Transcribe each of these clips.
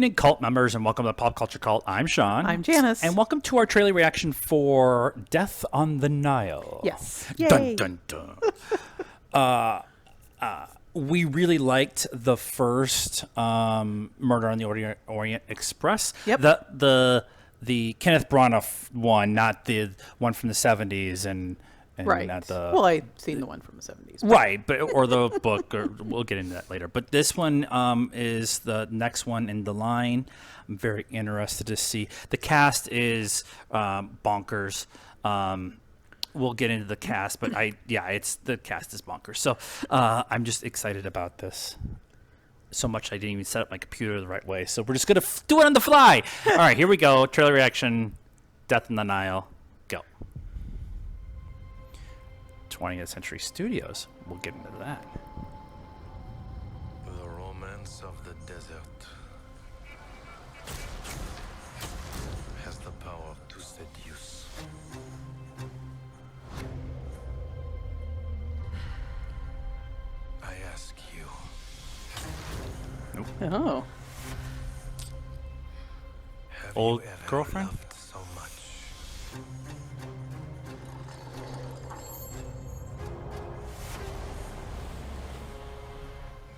evening, cult members, and welcome to the Pop Culture Cult. I'm Sean. I'm Janice. And welcome to our trailer reaction for Death on the Nile. Yes. Dun, dun, dun. We really liked the first Murder on the Orient Express. Yep. The Kenneth Branagh one, not the one from the 70s, and right. not the... Well, I've seen the one from the 70s. Right, or the book, or we'll get into that later. But this one is the next one in the line. I'm very interested to see. The cast is bonkers. We'll get into the cast, but the cast is bonkers. So I'm just excited about this. So much I didn't even set up my computer the right way. So we're just going to do it on the fly. All right, here we go. Trailer reaction, Death on the Nile. Go. 20th Century Studios. We'll get into that. The romance of the desert has the power to seduce. I ask you, Oh. have Old you ever girlfriend? loved so much?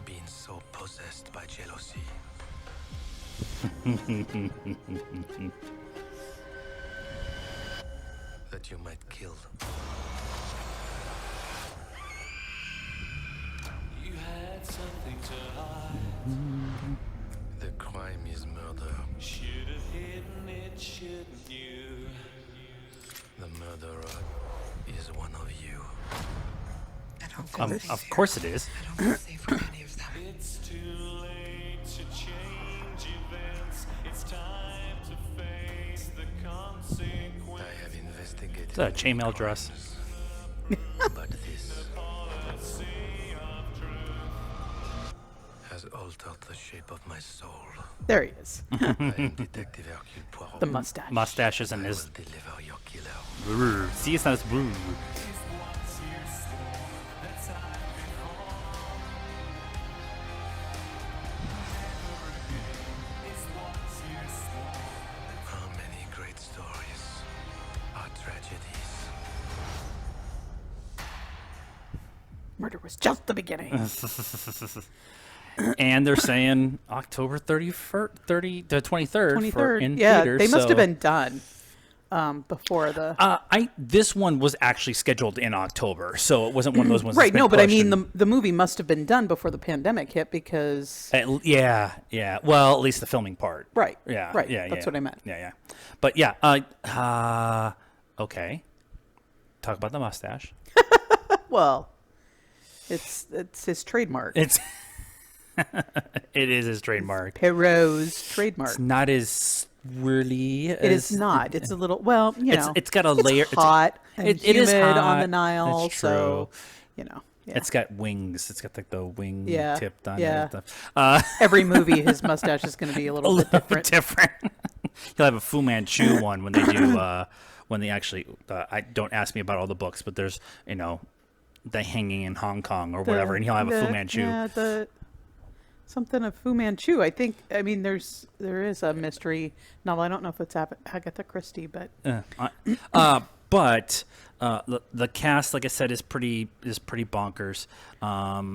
Been so possessed by jealousy that you might kill. You had something to hide. The crime is murder. Should have hidden it, shouldn't you? The murderer is one of you. I don't feel safe Of here. course it is. I don't feel safe from any of them. It's too late to change events. It's time to face the consequences. I have investigated. It's a chainmail dress. But this has altered the shape of my soul. There he is. I am Detective Hercule Poirot. The mustache. Mustaches and I his... will deliver your killer. See, it's not as... How many great stories are tragedies? Murder was just the beginning. And they're saying October 23rd 23rd. for in Yeah, theaters. they must so, have been done before the... this one was actually scheduled in October, so it wasn't one of those ones. right, that's been no, but I pushed mean, and- the movie must have been done before the pandemic hit because... yeah. Well, at least the filming part. Right, Yeah. right, Yeah. that's what I meant. Yeah. But yeah. Okay. Talk about the mustache. Well, it's his trademark. It's. It is his trademark. Perot's trademark. It's not as swirly. It is not. It's a little, well, you know. It's got a layer. It's hot and it is humid on hot. the Nile, That's so, true. Yeah. It's got wings. It's got like the wing tip on it yeah. and stuff. Every movie, his mustache is going to be a little bit different. different. He'll have a Fu Manchu one when they do. When they actually, I don't ask me about all the books, but there's the hanging in Hong Kong or whatever, and he'll have a Fu Manchu. Yeah, something of Fu Manchu. I mean, there is a mystery novel. I don't know if it's Agatha Christie, but But the cast, like I said, is pretty bonkers.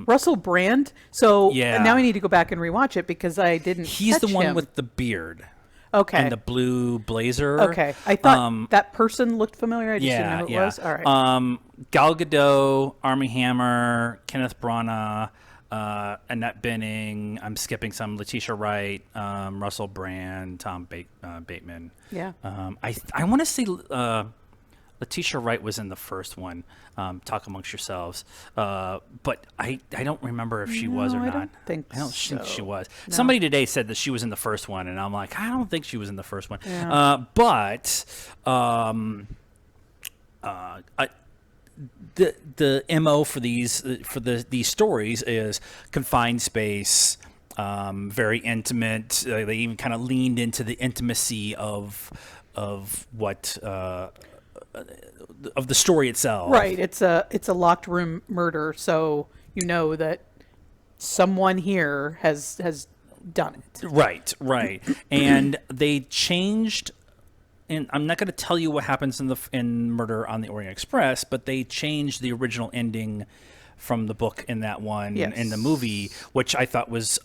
Russell Brand. So Yeah. now I need to go back and rewatch it because I didn't. He's the catch one him. with the beard. Okay. And the blue blazer. Okay. I thought that person looked familiar. I just didn't know who it was. All right. Gal Gadot, Armie Hammer, Kenneth Branagh, Annette Bening. I'm skipping some. Letitia Wright, Russell Brand, Tom Bateman. Yeah. I want to say Letitia Wright was in the first one. Talk amongst yourselves. But I don't remember if she was or No, not. I don't think think so. she was. No. Somebody today said that she was in the first one, and I'm like, I don't think she was in the first one. Yeah. But the MO for these stories is confined space, very intimate. They even kind of leaned into the intimacy of what of the story itself. Right. It's a locked room murder, so you know that someone here has done it. Right. And they changed, and I'm not going to tell you what happens in Murder on the Orient Express, but they changed the original ending from the book in that one in the movie, which I thought was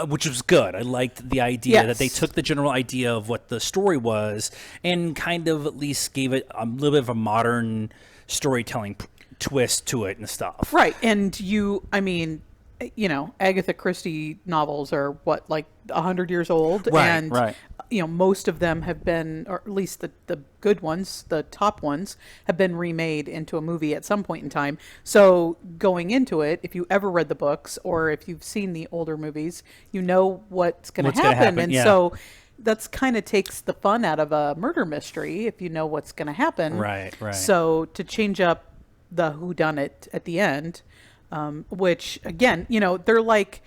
which was good. I liked the idea that they took the general idea of what the story was and kind of at least gave it a little bit of a modern storytelling twist to it and stuff. Right. And Agatha Christie novels are what, like 100 years old? Right. Most of them have been, or at least the good ones, the top ones, have been remade into a movie at some point in time. So going into it, if you ever read the books or if you've seen the older movies, you know what's going to happen. And so that's kind of takes the fun out of a murder mystery if you know what's going to happen. Right. So to change up the whodunit at the end, which again, they're like,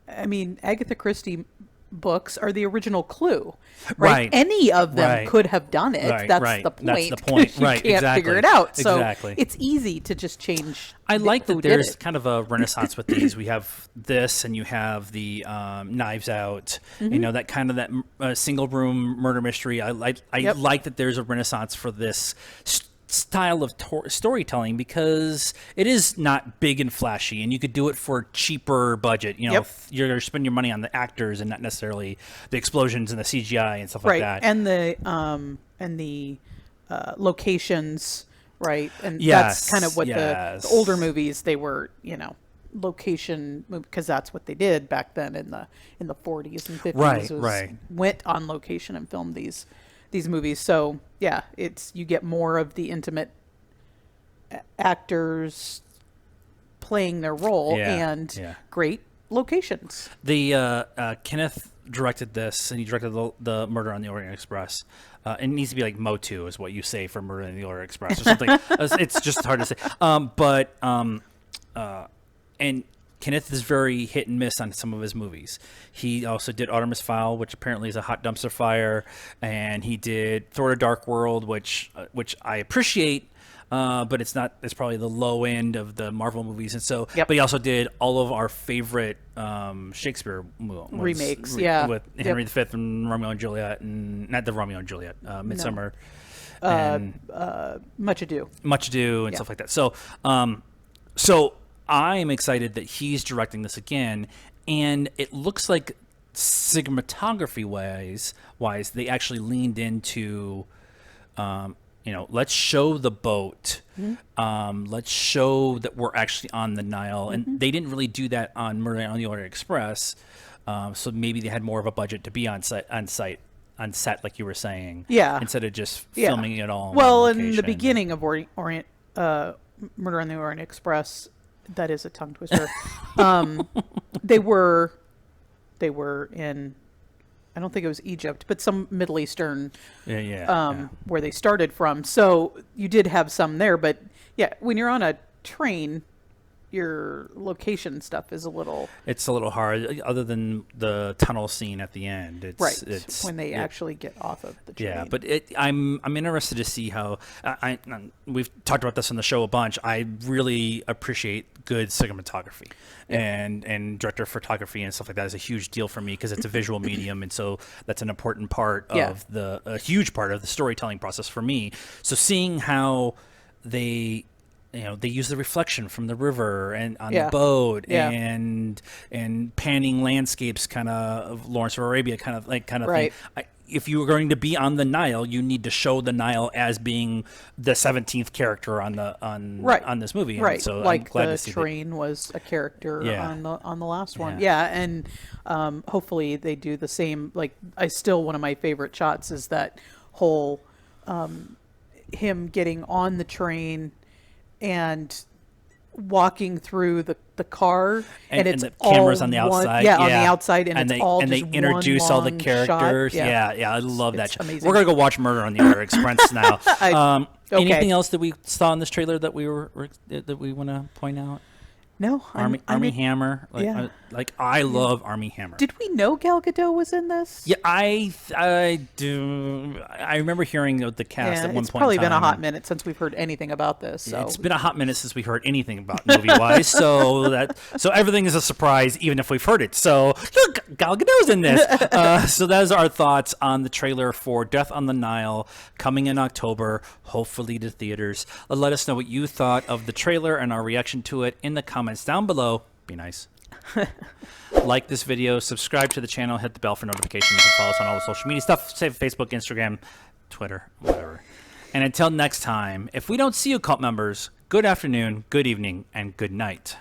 Agatha Christie books are the original Clue, right? Any of them could have done it. That's the point. That's the point. You can't figure it out. So exactly. It's easy to just change. I like that there's kind of a renaissance with these. We have this, and you have the Knives Out. That kind of that single room murder mystery. I like that there's a renaissance for this style of storytelling because it is not big and flashy, and you could do it for cheaper budget. You're spending your money on the actors and not necessarily the explosions and the CGI and stuff like that. And the locations, right? And that's kind of what the older movies, they were, location, because that's what they did back then in the 40s and 50s. Went on location and filmed these movies. So you get more of the intimate actors playing their role and great locations. The Kenneth directed this, and he directed the Murder on the Orient Express. It needs to be like Motu is what you say for Murder on the Orient Express or something. It's just hard to say. And Kenneth is very hit and miss on some of his movies. He also did Artemis Fowl, which apparently is a hot dumpster fire, and he did Thor: The Dark World, which I appreciate, but it's not. It's probably the low end of the Marvel movies, and so. But he also did all of our favorite Shakespeare remakes, with Henry V and Romeo and Juliet, and not the Romeo and Juliet, Midsummer, and Much Ado, and stuff like that. So I'm excited that he's directing this again, and it looks like cinematography wise, they actually leaned into, let's show the boat, let's show that we're actually on the Nile, and they didn't really do that on Murder on the Orient Express, so maybe they had more of a budget to be on set, like you were saying, instead of just filming it all. Well, in the beginning of Murder on the Orient Express. That is a tongue twister. They were in, I don't think it was Egypt, but some Middle Eastern, where they started from. So you did have some there, but when you're on a train, your location stuff is it's a little hard, other than the tunnel scene at the end. It's when they actually get off of the train. Yeah, but I'm interested to see how we've talked about this on the show a bunch. I really appreciate good cinematography and director of photography and stuff like that is a huge deal for me because it's a visual medium, and so that's an important part of a huge part of the storytelling process for me. So seeing how they use the reflection from the river and on the boat and panning landscapes, kind of Lawrence of Arabia kind of thing. If you were going to be on the Nile, you need to show the Nile as being the 17th character on this movie. Right. And so like I'm glad the to see train was a character on the last one. And hopefully they do the same. Like one of my favorite shots is that whole him getting on the train and walking through the car, and it's the cameras all on the outside, on the outside, and it's all they just introduce one all the long characters. shot. I love that. Amazing. We're gonna go watch Murder on the Orient Express now. Okay. Anything else that we saw in this trailer that we want to point out? No, Army Hammer. Like, yeah. I love Army Hammer. Did we know Gal Gadot was in this? Yeah, I do. I remember hearing of the cast Yeah, at one it's point. probably in been a time, hot and minute since we've heard anything about this. So It's been a hot minute since we heard anything about movie wise. so everything is a surprise, even if we've heard it. So look, Gal Gadot's in this. So those are our thoughts on the trailer for Death on the Nile, coming in October, hopefully to theaters. Let us know what you thought of the trailer and our reaction to it in the comments down below. Be nice. Like this video, subscribe to the channel, hit the bell for notifications, and follow us on all the social media stuff, say Facebook, Instagram, Twitter, whatever. And until next time, if we don't see you, cult members, good afternoon, good evening, and good night.